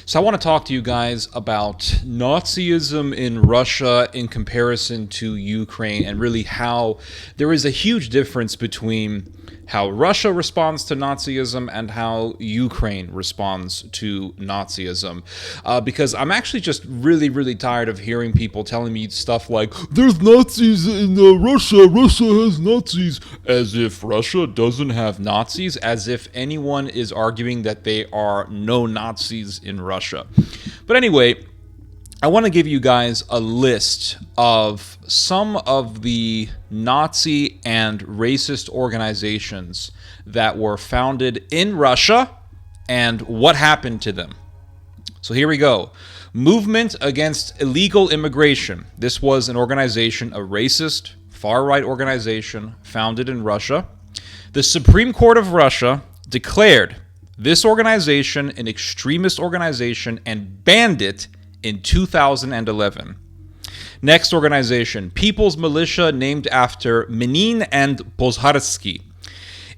So I want to talk to you guys about Nazism in Russia in comparison to Ukraine, and really how there is a huge difference between how Russia responds to Nazism and how Ukraine responds to Nazism. Because I'm actually just really tired of hearing people telling me stuff like, there's Nazis in Russia, Russia has Nazis, as if Russia doesn't have Nazis, as if anyone is arguing that there are no Nazis in Russia. But anyway, I want to give you guys a list of some of the Nazi and racist organizations that were founded in Russia and what happened to them. So here we go. Movement Against Illegal Immigration. This was an organization, a racist, far-right organization founded in Russia. The Supreme Court of Russia declared this organization an extremist organization and banned it in 2011. Next organization, People's Militia, named after Menin and Pozharsky.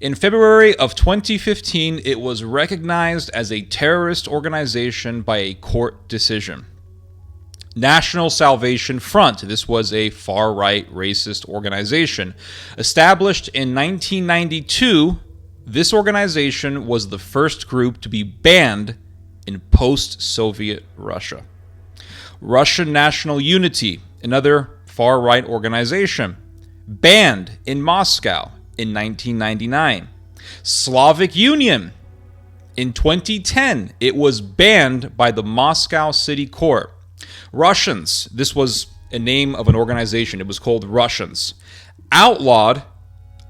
In February of 2015, it was recognized as a terrorist organization by a court decision. National Salvation Front. This was a far-right racist organization. Established in 1992, this organization was the first group to be banned in post-Soviet Russia. Russian National Unity, another far-right organization, banned in Moscow in 1999. Slavic Union, in 2010, it was banned by the Moscow City Court. Russians, this was a name of an organization, it was called Russians, outlawed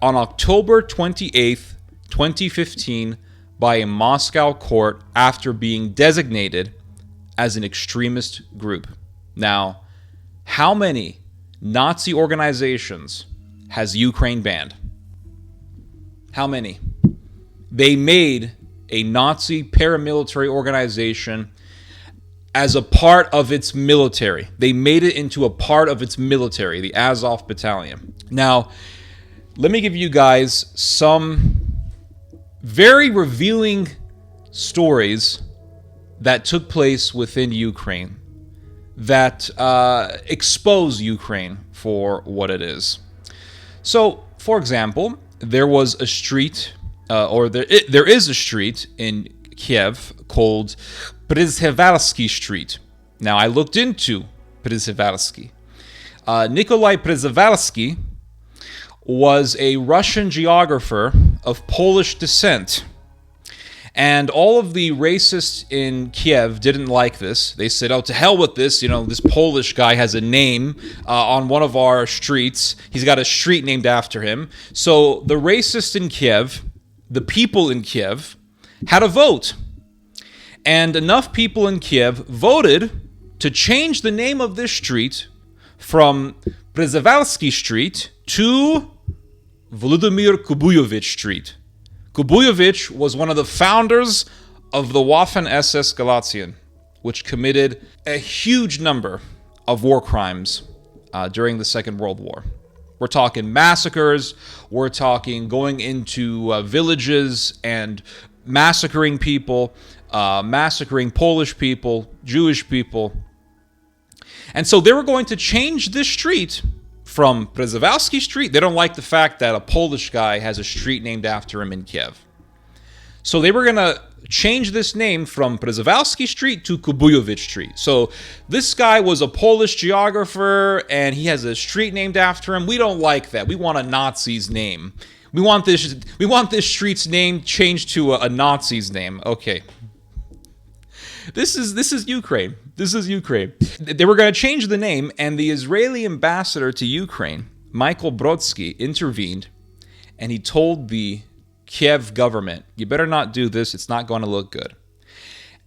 on October 28th, 2015 by a Moscow court after being designated as an extremist group. Now, how many Nazi organizations has Ukraine banned? How many? They made a Nazi paramilitary organization as a part of its military. They made it into a part of its military, the Azov Battalion. Now, let me give you guys some very revealing stories that took place within Ukraine that expose Ukraine for what it is. So, for example, there was a street, there is a street in Kiev called Przhevalsky Street. Now, I looked into Przhevalsky. Nikolai Przhevalsky was a Russian geographer of Polish descent. And all of the racists in Kiev didn't like this. They said, oh, to hell with this. You know, this Polish guy has a name on one of our streets. He's got a street named after him. So the racists in Kiev, the people in Kiev, had a vote. And enough people in Kiev voted to change the name of this street from Przhevalsky Street to Volodymyr Kubuyevich Street. Kubuyevich was one of the founders of the Waffen-SS Galizien, which committed a huge number of war crimes during the Second World War. We're talking massacres, we're talking going into villages and massacring people, massacring Polish people, Jewish people. And so they were going to change this street from Przhevalsky Street. They don't like the fact that a Polish guy has a street named after him in Kiev. So they were going to change this name from Przhevalsky Street to Kubuyevich Street. So this guy was a Polish geographer and he has a street named after him. We don't like that. We want a Nazi's name. We want this street's name changed to a Nazi's name. Okay. This is Ukraine. This is Ukraine. They were going to change the name, and the Israeli ambassador to Ukraine, Michael Brodsky, intervened, and he told the Kiev government, you better not do this, it's not going to look good.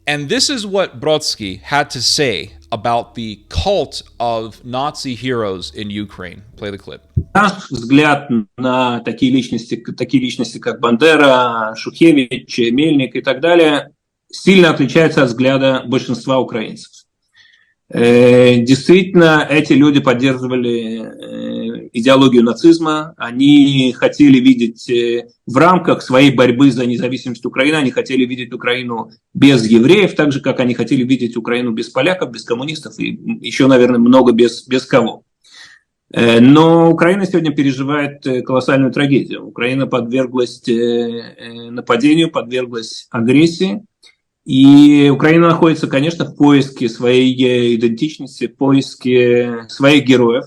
And this is what Brodsky had to say about the cult of Nazi heroes in Ukraine. Play the clip. Наш взгляд на такие личности, как Бандера, Шухевич, Мельник и так далее, сильно отличается от взгляда большинства украинцев. Действительно, эти люди поддерживали идеологию нацизма, они хотели видеть в рамках своей борьбы за независимость Украины, они хотели видеть Украину без евреев, так же, как они хотели видеть Украину без поляков, без коммунистов и еще, наверное, много без кого. Но Украина сегодня переживает колоссальную трагедию. Украина подверглась нападению, подверглась агрессии. И Украина находится, конечно, в поиске своей идентичности, в поиске своих героев.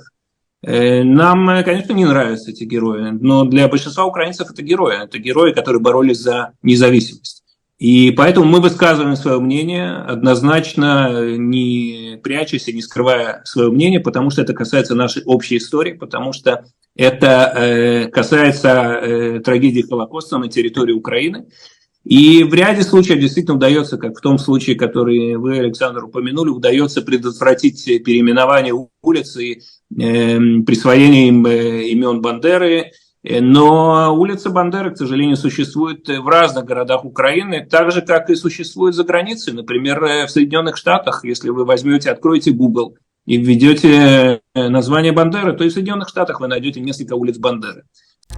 Нам, конечно, не нравятся эти герои, но для большинства украинцев это герои. Это герои, которые боролись за независимость. И поэтому мы высказываем свое мнение однозначно, не прячась и не скрывая свое мнение, потому что это касается нашей общей истории, потому что это касается трагедии Холокоста на территории Украины. И в ряде случаев действительно удается, как в том случае, который вы, Александр, упомянули, удается предотвратить переименование улиц и присвоение им имен Бандеры. Но улица Бандеры, к сожалению, существует в разных городах Украины, так же, как и существует за границей. Например, в Соединенных Штатах, если вы возьмете, откроете Google и введете название Бандеры, то и в Соединенных Штатах вы найдете несколько улиц Бандеры.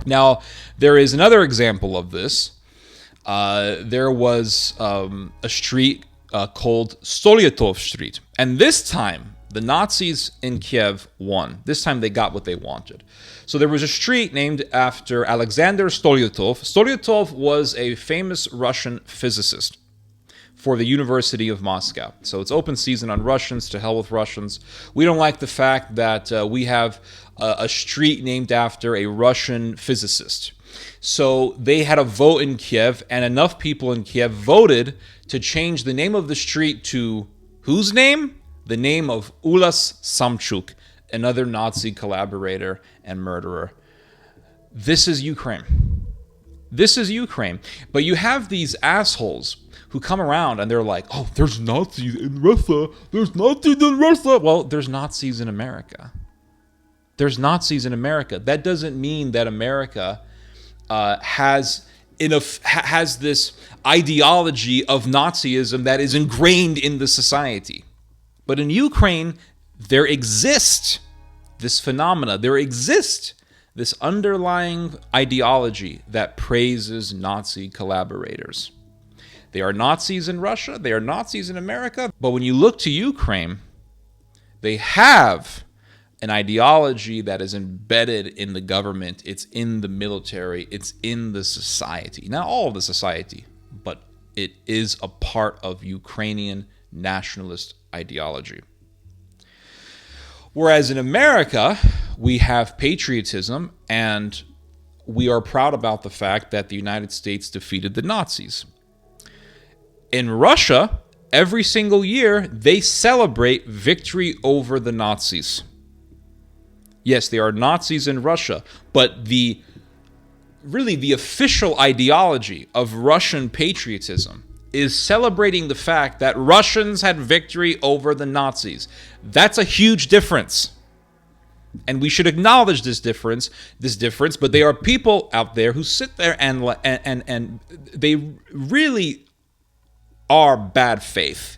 Now, there is another example of this. There was a street called Stolyatov Street. And this time, the Nazis in Kiev won. This time they got what they wanted. So there was a street named after Alexander Stolyatov. Stolyatov was a famous Russian physicist for the University of Moscow. So it's open season on Russians, to hell with Russians. We don't like the fact that we have a street named after a Russian physicist. So they had a vote in Kiev, and enough people in Kiev voted to change the name of the street to whose name? The name of Ulas Samchuk, another Nazi collaborator and murderer. This is Ukraine. This is Ukraine. But you have these assholes who come around and they're like, oh, there's Nazis in Russia. There's Nazis in Russia. Well, there's Nazis in America. There's Nazis in America. That doesn't mean that America has this ideology of Nazism that is ingrained in the society. But in Ukraine, there exists this phenomena. There exists this underlying ideology that praises Nazi collaborators. They are Nazis in Russia. They are Nazis in America. But when you look to Ukraine, they have an ideology that is embedded in the government. It's in the military. It's in the society. Not all of the society, but it is a part of Ukrainian nationalist ideology. Whereas in America, we have patriotism, and we are proud about the fact that the United States defeated the Nazis. In Russia, every single year, they celebrate victory over the Nazis. Yes, there are Nazis in Russia, but the official ideology of Russian patriotism is celebrating the fact that Russians had victory over the Nazis. That's a huge difference. And we should acknowledge this difference, but there are people out there who sit there and they really are bad faith.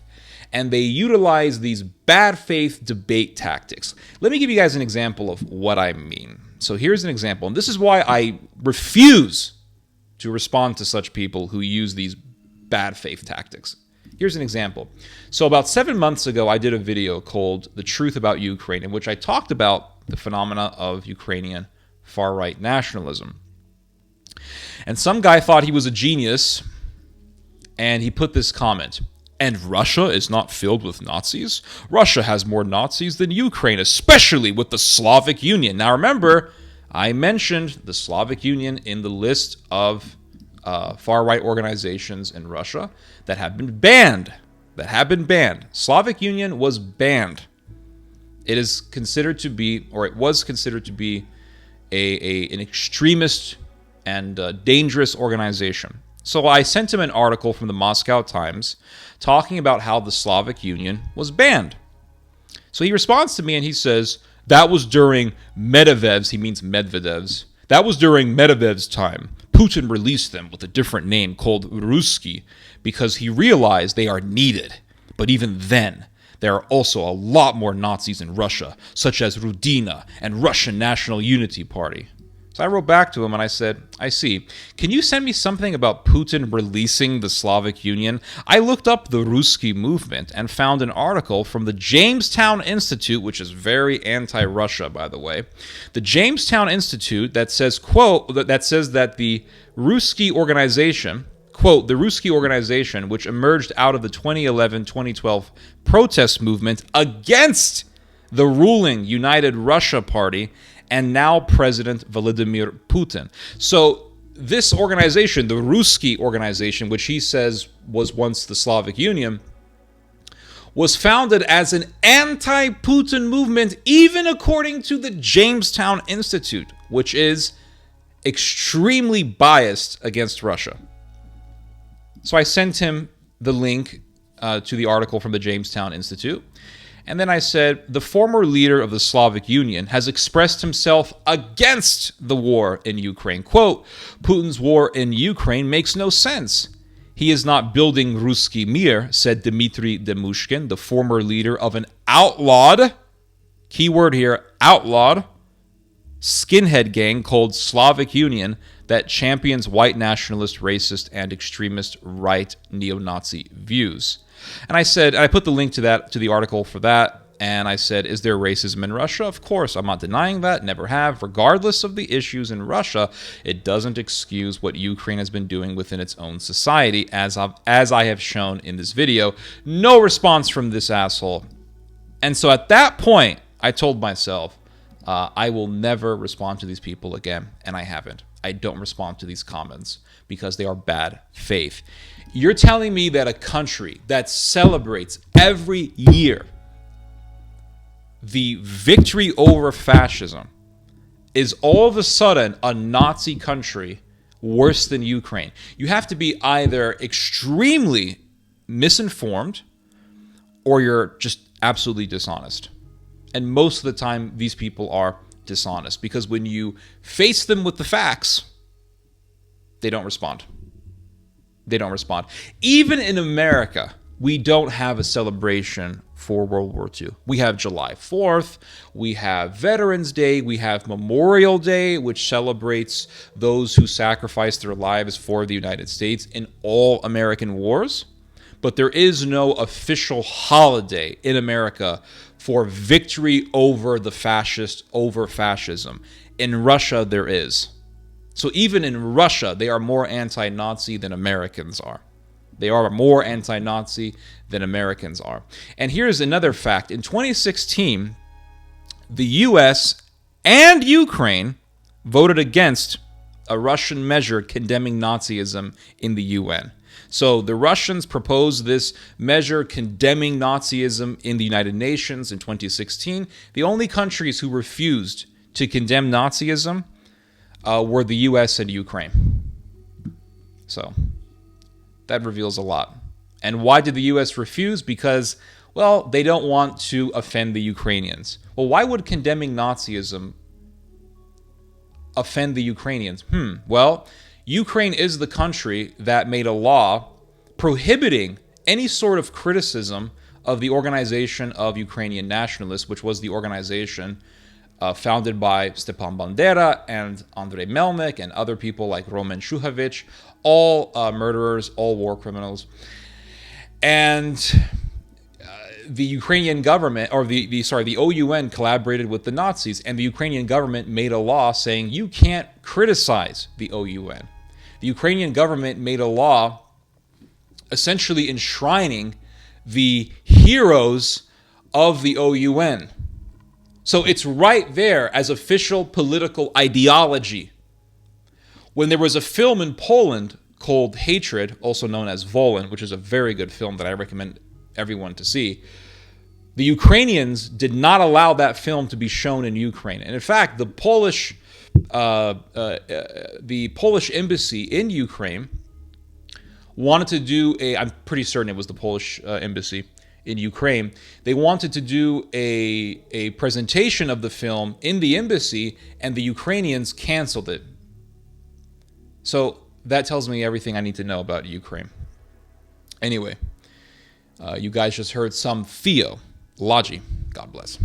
And they utilize these bad faith debate tactics. Let me give you guys an example of what I mean. So here's an example, and this is why I refuse to respond to such people who use these bad faith tactics. Here's an example. So about 7 months ago, I did a video called The Truth About Ukraine, in which I talked about the phenomena of Ukrainian far-right nationalism. And some guy thought he was a genius, and he put this comment: and Russia is not filled with Nazis? Russia has more Nazis than Ukraine, especially with the Slavic Union. Now remember, I mentioned the Slavic Union in the list of far-right organizations in Russia that have been banned. Slavic Union was banned. It is considered to be, or it was considered to be, an extremist and dangerous organization. So I sent him an article from the Moscow Times talking about how the Slavic Union was banned. So he responds to me and he says, that was during Medvedev's, he means Medvedev's, that was during Medvedev's time. Putin released them with a different name called Ruski because he realized they are needed. But even then, There are also a lot more Nazis in Russia, such as Rudina and Russian National Unity Party. So I wrote back to him and I said, I see. Can you send me something about Putin releasing the Slavic Union? I looked up the Ruski movement and found an article from the Jamestown Institute, which is very anti-Russia, by the way. The Jamestown Institute that says, quote, that says that the Ruski organization, quote, the Ruski organization, which emerged out of the 2011-2012 protest movement against the ruling United Russia Party, and now President Vladimir Putin. So this organization, the Ruski organization, which he says was once the Slavic Union, was founded as an anti-Putin movement, even according to the Jamestown Institute, which is extremely biased against Russia. So I sent him the link to the article from the Jamestown Institute. And then I said, the former leader of the Slavic Union has expressed himself against the war in Ukraine. Quote, Putin's war in Ukraine makes no sense. He is not building Ruski Mir, said Dmitry Demushkin, the former leader of an outlawed, keyword here, outlawed, skinhead gang called Slavic Union that champions white nationalist, racist, and extremist right neo-Nazi views. And I said, I put the link to the article for that, and I said, is there racism in Russia? Of course, I'm not denying that, never have. Regardless of the issues in Russia, it doesn't excuse what Ukraine has been doing within its own society, as I have shown in this video. No response from this asshole. And so at that point, I told myself, I will never respond to these people again, and I haven't. I don't respond to these comments because they are bad faith. You're telling me that a country that celebrates every year the victory over fascism is all of a sudden a Nazi country worse than Ukraine? You have to be either extremely misinformed or you're just absolutely dishonest. And most of the time, these people are dishonest because when you face them with the facts, they don't respond. They don't respond. Even in America, we don't have a celebration for World War II. We have July 4th, we have Veterans Day, we have Memorial Day, which celebrates those who sacrificed their lives for the United States in all American wars. But there is no official holiday in America for victory over the fascist, over fascism. In Russia, there is. So even in Russia, they are more anti-Nazi than Americans are. They are more anti-Nazi than Americans are. And here's another fact. In 2016, the US and Ukraine voted against a Russian measure condemning Nazism in the UN. So the Russians proposed this measure condemning Nazism in the United Nations in 2016. The only countries who refused to condemn Nazism were the US and Ukraine. So that reveals a lot. And why did the US refuse? Because, well, they don't want to offend the Ukrainians. Well, why would condemning Nazism offend the Ukrainians? Well, Ukraine is the country that made a law prohibiting any sort of criticism of the Organization of Ukrainian Nationalists, which was the organization founded by Stepan Bandera and Andrei Melnik and other people like Roman Shuhavich, all murderers, all war criminals. And the Ukrainian government, or the OUN collaborated with the Nazis, and the Ukrainian government made a law saying you can't criticize the OUN. The Ukrainian government made a law essentially enshrining the heroes of the OUN. So it's right there as official political ideology. When there was a film in Poland called Hatred, also known as Volin, which is a very good film that I recommend everyone to see, the Ukrainians did not allow that film to be shown in Ukraine. And in fact, the Polish embassy in Ukraine wanted to do I'm pretty certain it was the Polish embassy in Ukraine. They wanted to do a presentation of the film in the embassy, and the Ukrainians canceled it. So that tells me everything I need to know about Ukraine. Anyway, You guys just heard some Theo Logi. God bless.